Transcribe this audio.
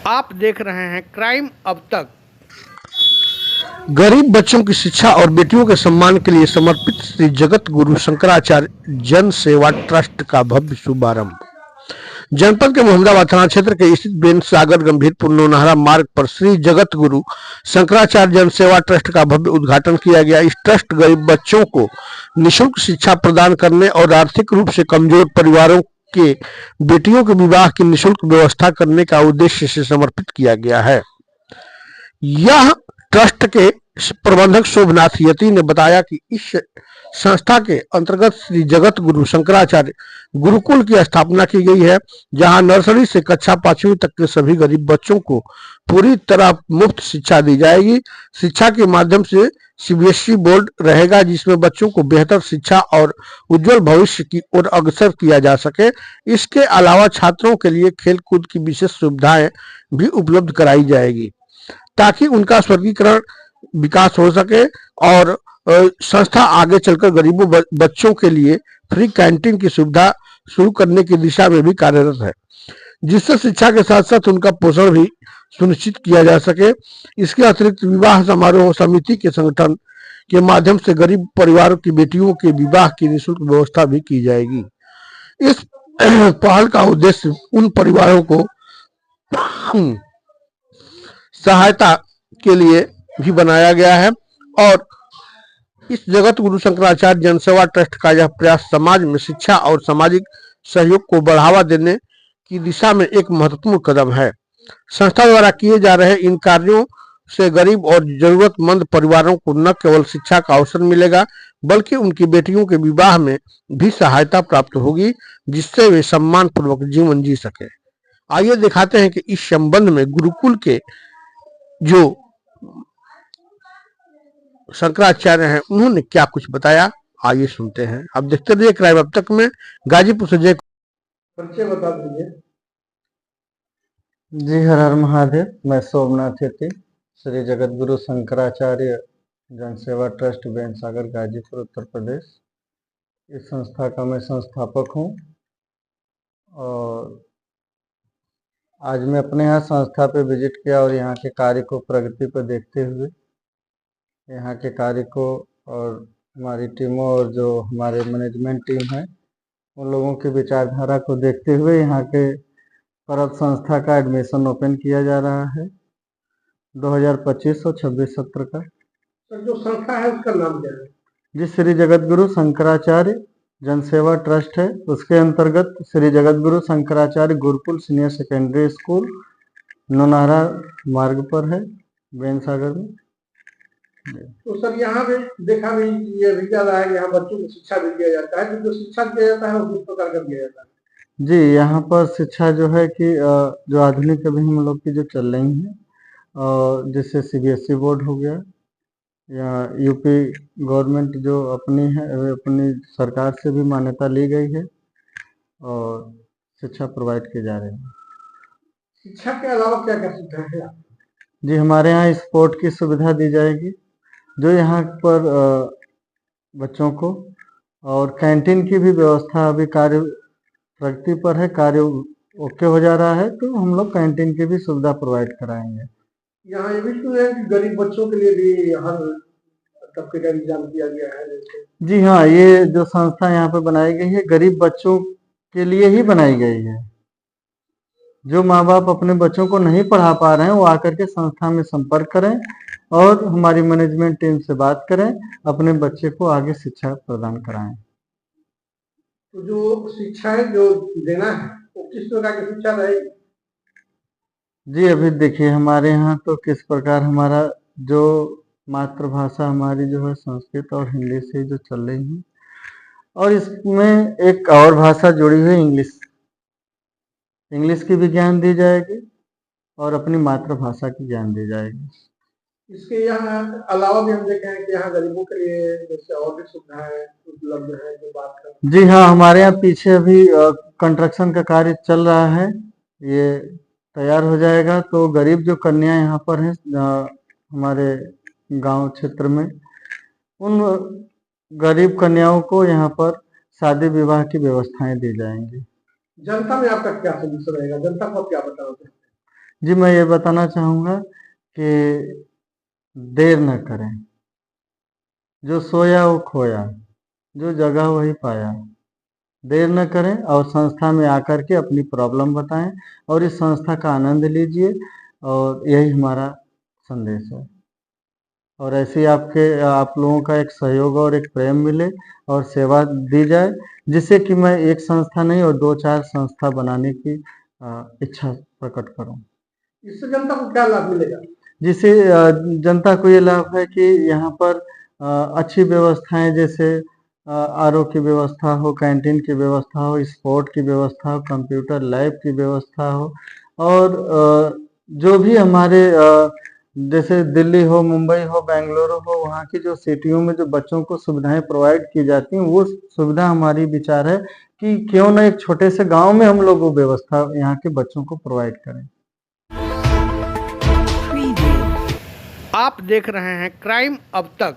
आप देख रहे हैं क्राइम अब तक। गरीब बच्चों की शिक्षा और बेटियों के सम्मान के लिए समर्पित श्री जगत गुरु शंकराचार्य जन सेवा ट्रस्ट का भव्य शुभारंभ। जनपद के मोहम्मदाबाद थाना क्षेत्र के स्थित बेन सागर गंभीरपुर नौनहरा मार्ग पर श्री जगत गुरु शंकराचार्य जन सेवा ट्रस्ट का भव्य उद्घाटन किया गया। इस ट्रस्ट गरीब बच्चों को निःशुल्क शिक्षा प्रदान करने और आर्थिक रूप से कमजोर परिवारों के बेटियों के विवाह की निःशुल्क व्यवस्था करने का उद्देश्य से समर्पित किया गया है। यह ट्रस्ट के प्रबंधक शोभनाथ यति ने बताया कि इस संस्था के अंतर्गत श्री जगत गुरु शंकराचार्य गुरुकुल की स्थापना की गई है, जहां नर्सरी से कक्षा 5वीं तक के सभी गरीब बच्चों को पूरी तरह मुफ्त शिक्षा दी जाएगी। शिक्षा के माध्यम से सीबीएसई बोर्ड रहेगा, जिसमें बच्चों को बेहतर शिक्षा और उज्जवल भविष्य की ओर अग्रसर किया जा सके। इसके अलावा छात्रों के लिए खेलकूद की विशेष सुविधाएं भी उपलब्ध कराई जाएगी, ताकि उनका स्वर्गीकरण विकास हो सके। और संस्था आगे चलकर गरीबों बच्चों के लिए फ्री कैंटीन की सुविधा शुरू करने की दिशा में भी कार्यरत है, जिससे शिक्षा के साथ साथ उनका पोषण भी सुनिश्चित किया जा सके। इसके अतिरिक्त विवाह समारोह समिति के संगठन के माध्यम से गरीब परिवारों की बेटियों के विवाह की निःशुल्क व्यवस्था भी की जाएगी। इस पहल का उद्देश्य उन परिवारों को सहायता के लिए भी बनाया गया है और इस जगत गुरु शंकराचार्य जनसेवा ट्रस्ट का यह प्रयास समाज में शिक्षा और सामाजिक सहयोग को बढ़ावा देने की दिशा में एक महत्वपूर्ण कदम है। संस्था द्वारा किए जा रहे इन कार्यों से गरीब और जरूरतमंद परिवारों को न केवल शिक्षा का अवसर मिलेगा, बल्कि उनकी बेटियों के विवाह में भी सहायता प्राप्त होगी, जिससे वे सम्मान पूर्वक जीवन जी सके। आइए दिखाते हैं कि इस संबंध में गुरुकुल के जो शंकराचार्य हैं उन्होंने क्या कुछ बताया। आइए सुनते हैं। अब देखते रहिए क्राइम अब तक में। गाजीपुर से जय परिचय बता दीजिए। जी हर हर महादेव। मैं शोभनाथ यति, श्री जगत गुरु शंकराचार्य जन सेवा ट्रस्ट बेन सागर गाजीपुर उत्तर प्रदेश। इस संस्था का मैं संस्थापक हूँ और आज मैं अपने यहाँ संस्था पे विजिट किया और यहाँ के कार्य को प्रगति पर देखते हुए यहाँ के कार्य को और हमारी टीमों और जो हमारे मैनेजमेंट टीम है उन लोगों की विचारधारा को देखते हुए यहाँ के परत संस्था का एडमिशन ओपन किया जा रहा है 2025 और 26 सत्र का। सर, जो संस्था है उसका नाम क्या है? जी श्री जगत गुरु शंकराचार्य जन सेवा ट्रस्ट है। उसके अंतर्गत Shri Jagat Guru Shankaracharya Gurukul senior secondary school Nonhara मार्ग पर है, बेन सागर में। तो सर, यहाँ पे देखा भी ये भी जा रहा है, यहाँ बच्चों को शिक्षा भी दिया जाता है। तो जो शिक्षा दिया जाता है वो किस प्रकार का दिया जाता है? जी यहाँ पर शिक्षा जो है कि जो आधुनिक अभी हम लोग की जो चल रही है, जैसे सीबीएसई बोर्ड हो गया या यूपी गवर्नमेंट जो अपनी है, अपनी सरकार से भी मान्यता ली गई है और शिक्षा प्रोवाइड की जा रही है। शिक्षा के अलावा क्या क्या सुविधा है? जी हमारे यहाँ स्पोर्ट की सुविधा दी जाएगी, जो यहाँ पर बच्चों को, और कैंटीन की भी व्यवस्था अभी कार्य प्रगति पर है, कार्य ओके हो जा रहा है, तो हम लोग कैंटीन की भी सुविधा प्रोवाइड कराएंगे। यहाँ ये भी सुना है कि गरीब बच्चों के लिए भी हर तबके का इंतजाम किया गया है। जी हाँ, ये जो संस्था यहाँ पे बनाई गई है गरीब बच्चों के लिए ही बनाई गई है। जो माँ बाप अपने बच्चों को नहीं पढ़ा पा रहे हैं वो आकर के संस्था में संपर्क करें और हमारी मैनेजमेंट टीम से बात करें, अपने बच्चे को आगे शिक्षा प्रदान कराएं। तो जो शिक्षा है जो देना है वो किस प्रकार की शिक्षा रहेगी? जी अभी देखिए हमारे यहाँ तो किस प्रकार, हमारा जो मातृभाषा हमारी जो है संस्कृत और हिंदी से जो चल रही है, और इसमें एक और भाषा जुड़ी हुई इंग्लिश की भी ज्ञान दी जाएगी और अपनी मातृभाषा की ज्ञान दी जाएगी। इसके यहाँ अलावा भी हम देखे हैं कि यहाँ गरीबों के लिए जैसे और भी सुविधाएं उपलब्ध है, जो बात कर। जी हाँ, हमारे यहाँ पीछे अभी कंस्ट्रक्शन का कार्य चल रहा है, ये तैयार हो जाएगा तो गरीब जो कन्या यहाँ पर हैं हमारे गांव क्षेत्र में, उन गरीब कन्याओं को यहाँ पर शादी विवाह की व्यवस्थाएं दी जाएंगी। जनता में आपका क्या सजेशन रहेगा? जनता को क्या बताओगे? जी, मैं ये बताना चाहूँगा कि देर न करें, जो सोया वो खोया, जो जगा वही पाया। देर न करें और संस्था में आकर के अपनी प्रॉब्लम बताएँ और इस संस्था का आनंद लीजिए और यही हमारा संदेश है। और ऐसे ही आप लोगों का एक सहयोग और एक प्रेम मिले और सेवा दी जाए, जिससे कि मैं एक संस्था नहीं और 2-4 संस्था बनाने की इच्छा प्रकट करूँ। इससे जनता को क्या लाभ मिलेगा? जिससे जनता को ये लाभ है कि यहाँ पर अच्छी व्यवस्थाएँ जैसे आरओ की व्यवस्था हो, कैंटीन की व्यवस्था हो, स्पोर्ट की व्यवस्था हो, कंप्यूटर लैब की व्यवस्था हो और जो भी हमारे जैसे दिल्ली हो, मुंबई हो, बेंगलुरु हो, वहाँ की जो सिटियों में जो बच्चों को सुविधाएँ प्रोवाइड की जाती हैं, वो सुविधा हमारी विचार है कि क्यों ना एक छोटे से गाँव में हम लोग वो व्यवस्था यहाँ के बच्चों को प्रोवाइड करें। आप देख रहे हैं क्राइम अब तक।